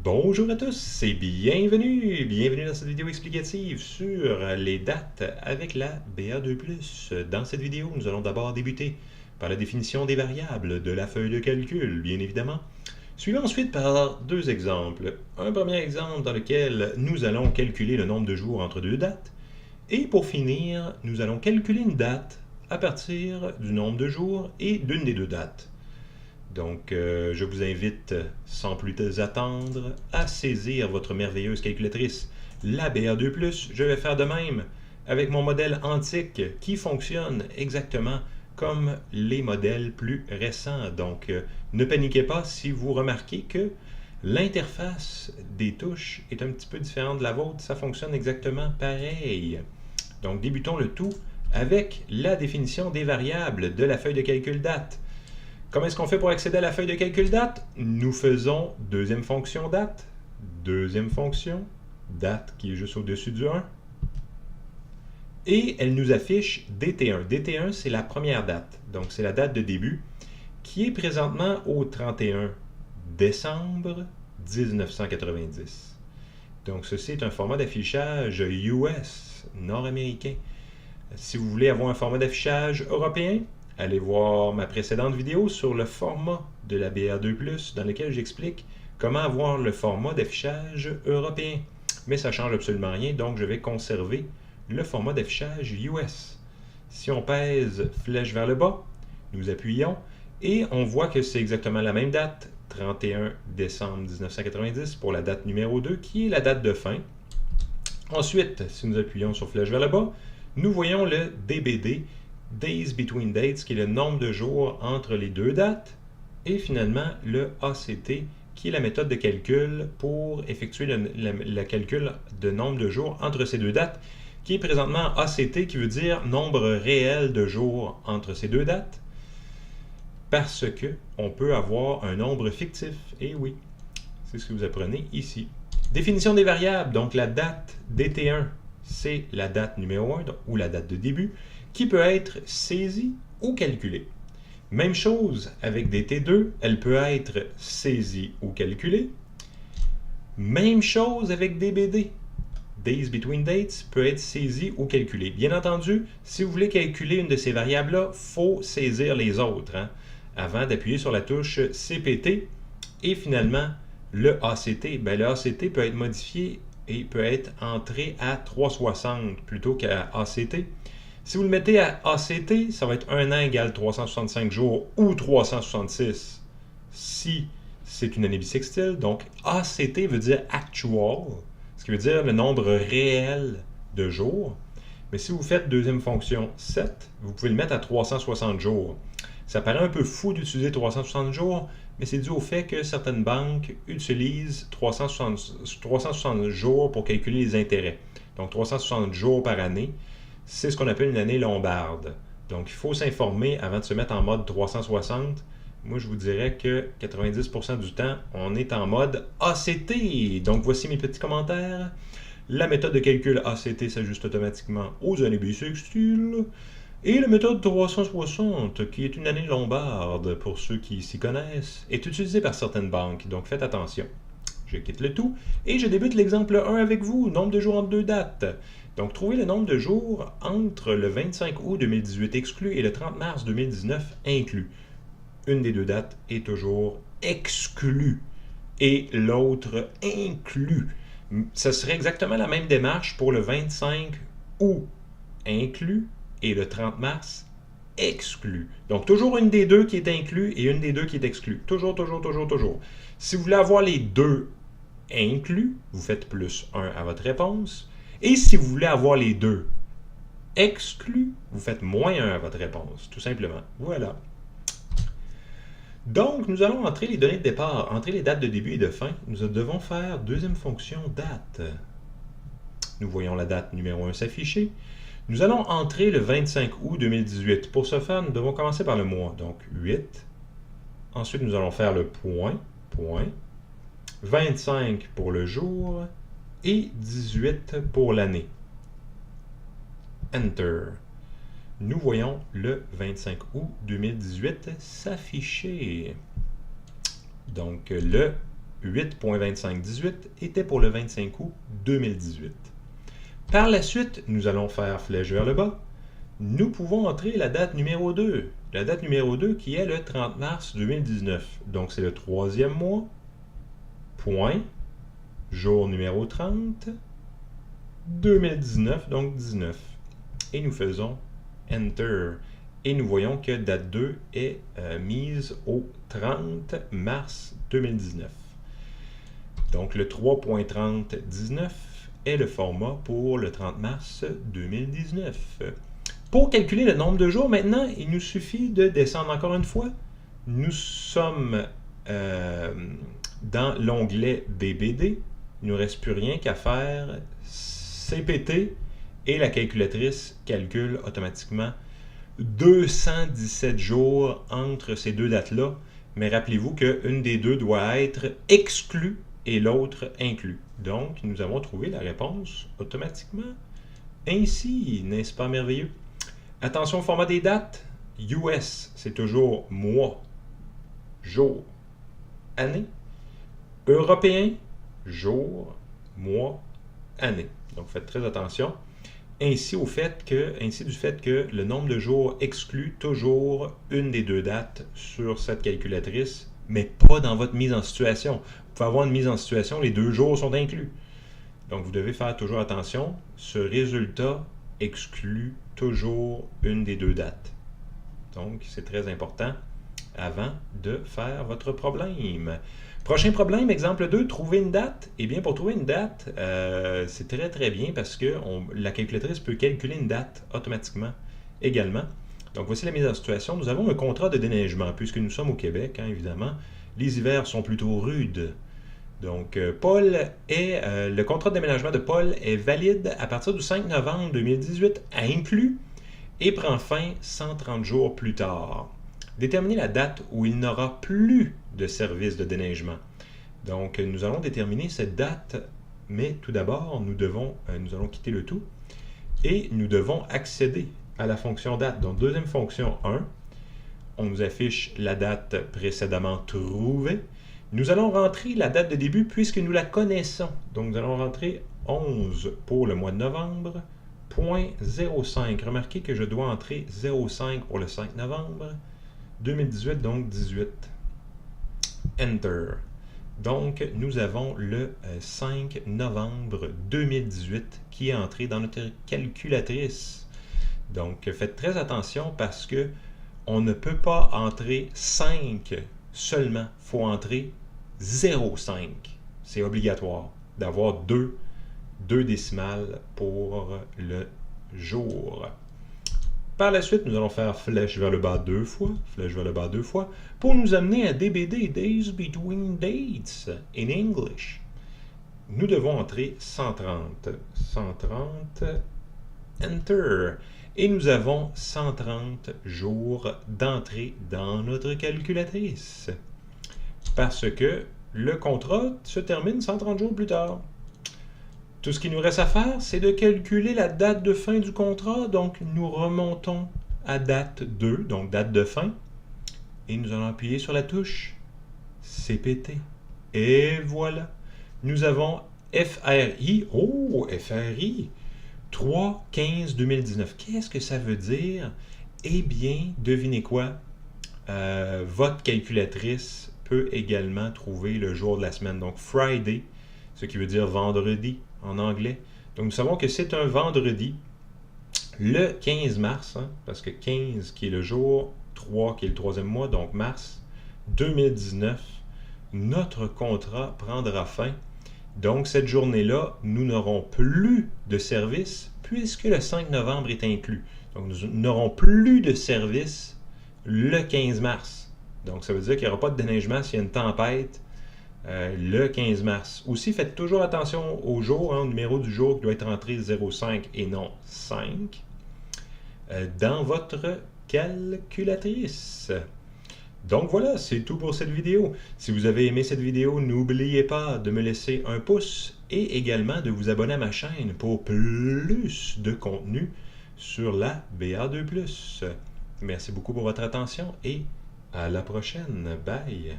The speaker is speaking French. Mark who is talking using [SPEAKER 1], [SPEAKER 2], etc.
[SPEAKER 1] Bonjour à tous et bienvenue dans cette vidéo explicative sur les dates avec la BA2+. Dans cette vidéo, nous allons d'abord débuter par la définition des variables de la feuille de calcul, bien évidemment, suivi ensuite par deux exemples. Un premier exemple dans lequel nous allons calculer le nombre de jours entre deux dates, et pour finir, nous allons calculer une date à partir du nombre de jours et d'une des deux dates. Donc, je vous invite, sans plus attendre, à saisir votre merveilleuse calculatrice, la BA2+. Je vais faire de même avec mon modèle antique qui fonctionne exactement comme les modèles plus récents. Donc, ne paniquez pas si vous remarquez que l'interface des touches est un petit peu différente de la vôtre. Ça fonctionne exactement pareil. Donc, débutons le tout avec la définition des variables de la feuille de calcul date. Comment est-ce qu'on fait pour accéder à la feuille de calcul date? Nous faisons deuxième fonction date qui est juste au-dessus du 1, et elle nous affiche DT1. DT1, c'est la première date, donc c'est la date de début, qui est présentement au 31 décembre 1990. Donc ceci est un format d'affichage US, nord-américain. Si vous voulez avoir un format d'affichage européen, allez voir ma précédente vidéo sur le format de la BA2+, dans lequel j'explique comment avoir le format d'affichage européen. Mais ça ne change absolument rien, donc je vais conserver le format d'affichage US. Si on pèse flèche vers le bas, nous appuyons et on voit que c'est exactement la même date, 31 décembre 1990 pour la date numéro 2, qui est la date de fin. Ensuite, si nous appuyons sur flèche vers le bas, nous voyons le DBD, Days Between Dates, qui est le nombre de jours entre les deux dates, et finalement le ACT, qui est la méthode de calcul pour effectuer le calcul de nombre de jours entre ces deux dates, qui est présentement ACT, qui veut dire nombre réel de jours entre ces deux dates, parce que on peut avoir un nombre fictif. Et oui, c'est ce que vous apprenez ici. Définition des variables, donc la date DT1, c'est la date numéro 1, ou la date de début, qui peut être saisie ou calculée. Même chose avec DT2, elle peut être saisie ou calculée. Même chose avec DBD, Days Between Dates, peut être saisie ou calculée. Bien entendu, si vous voulez calculer une de ces variables-là, il faut saisir les autres, avant d'appuyer sur la touche CPT. Et finalement, le ACT, le ACT peut être modifié et peut être entré à 360 plutôt qu'à ACT. Si vous le mettez à ACT, ça va être 1 an égale 365 jours ou 366 si c'est une année bissextile. Donc ACT veut dire actual, ce qui veut dire le nombre réel de jours. Mais si vous faites deuxième fonction 7, vous pouvez le mettre à 360 jours. Ça paraît un peu fou d'utiliser 360 jours, mais c'est dû au fait que certaines banques utilisent 360 jours pour calculer les intérêts. Donc 360 jours par année, c'est ce qu'on appelle une année lombarde. Donc il faut s'informer avant de se mettre en mode 360. Moi je vous dirais que 90% du temps, on est en mode ACT. Donc voici mes petits commentaires. La méthode de calcul ACT s'ajuste automatiquement aux années bissextiles. Et la méthode 360, qui est une année lombarde pour ceux qui s'y connaissent, est utilisée par certaines banques, donc faites attention. Je quitte le tout et je débute l'exemple 1 avec vous, nombre de jours entre deux dates. Donc, trouvez le nombre de jours entre le 25 août 2018 exclu et le 30 mars 2019 inclus. Une des deux dates est toujours exclue et l'autre inclus. Ce serait exactement la même démarche pour le 25 août inclus et le 30 mars exclu. Donc, toujours une des deux qui est inclus et une des deux qui est exclue. Toujours. Si vous voulez avoir les deux inclus, vous faites plus 1 à votre réponse. Et si vous voulez avoir les deux exclus, vous faites moins 1 à votre réponse, tout simplement. Voilà. Donc, nous allons entrer les données de départ, entrer les dates de début et de fin. Nous devons faire deuxième fonction date. Nous voyons la date numéro 1 s'afficher. Nous allons entrer le 25 août 2018. Pour ce faire, nous devons commencer par le mois, donc 8. Ensuite, nous allons faire le point. 25 pour le jour et 18 pour l'année. Enter. Nous voyons le 25 août 2018 s'afficher. Donc le 8.2518 était pour le 25 août 2018. Par la suite, nous allons faire flèche vers le bas. Nous pouvons entrer la date numéro 2. La date numéro 2 qui est le 30 mars 2019. Donc c'est le 3e mois, point, jour numéro 30, 2019, donc 19. Et nous faisons Enter. Et nous voyons que date 2 est mise au 30 mars 2019. Donc le 3.3019 est le format pour le 30 mars 2019. Pour calculer le nombre de jours, maintenant, il nous suffit de descendre encore une fois. Nous sommes dans l'onglet DBD. Il ne nous reste plus rien qu'à faire CPT et la calculatrice calcule automatiquement 217 jours entre ces deux dates-là. Mais rappelez-vous qu'une des deux doit être exclue et l'autre inclus. Donc, nous avons trouvé la réponse automatiquement ainsi. N'est-ce pas merveilleux? Attention au format des dates. US, c'est toujours mois, jour, année. Européen, jour, mois, année. Donc, faites très attention. Ainsi du fait que le nombre de jours exclut toujours une des deux dates sur cette calculatrice, mais pas dans votre mise en situation. Vous pouvez avoir une mise en situation, les 2 jours sont inclus. Donc, vous devez faire toujours attention. Ce résultat exclut toujours une des deux dates. Donc, c'est très important avant de faire votre problème. Prochain problème, exemple 2, trouver une date. Eh bien, pour trouver une date, c'est très très bien parce que la calculatrice peut calculer une date automatiquement également. Donc, voici la mise en situation. Nous avons un contrat de déneigement puisque nous sommes au Québec, hein, évidemment. Les hivers sont plutôt rudes. Donc, le contrat de déménagement de Paul est valide à partir du 5 novembre 2018 inclus et prend fin 130 jours plus tard. Déterminer la date où il n'aura plus de service de déneigement. Donc, nous allons déterminer cette date, mais tout d'abord, nous allons quitter le tout et nous devons accéder à la fonction date. Donc, deuxième fonction 1, on nous affiche la date précédemment trouvée. Nous allons rentrer la date de début puisque nous la connaissons. Donc, nous allons rentrer 11 pour le mois de novembre, 0.05. Remarquez que je dois entrer 0.5 pour le 5 novembre, 2018, donc 18. Enter. Donc, nous avons le 5 novembre 2018 qui est entré dans notre calculatrice. Donc, faites très attention parce que on ne peut pas entrer 5 seulement. Il faut entrer 0,5. C'est obligatoire d'avoir deux décimales pour le jour. Par la suite, nous allons faire flèche vers le bas 2 fois, flèche vers le bas 2 fois, pour nous amener à DBD, Days Between Dates, in English. Nous devons entrer 130. 130, Enter. Et nous avons 130 jours d'entrée dans notre calculatrice. Parce que le contrat se termine 130 jours plus tard. Tout ce qu'il nous reste à faire, c'est de calculer la date de fin du contrat. Donc, nous remontons à date 2, donc date de fin. Et nous allons appuyer sur la touche CPT. Et voilà. Nous avons FRI. Oh, FRI. 3/15/2019. Qu'est-ce que ça veut dire? Eh bien, devinez quoi? Votre calculatrice peut également trouver le jour de la semaine. Donc, Friday, ce qui veut dire vendredi en anglais. Donc, nous savons que c'est un vendredi, le 15 mars, hein, parce que 15 qui est le jour, 3 qui est le 3e mois, donc mars 2019, notre contrat prendra fin. Donc, cette journée-là, nous n'aurons plus de service puisque le 5 novembre est inclus. Donc, nous n'aurons plus de service le 15 mars. Donc, ça veut dire qu'il n'y aura pas de déneigement s'il y a une tempête le 15 mars. Aussi, faites toujours attention au jour, au numéro du jour qui doit être entré 05 et non 5 dans votre calculatrice. Donc voilà, c'est tout pour cette vidéo. Si vous avez aimé cette vidéo, n'oubliez pas de me laisser un pouce et également de vous abonner à ma chaîne pour plus de contenu sur la BA2+. Merci beaucoup pour votre attention et à la prochaine. Bye!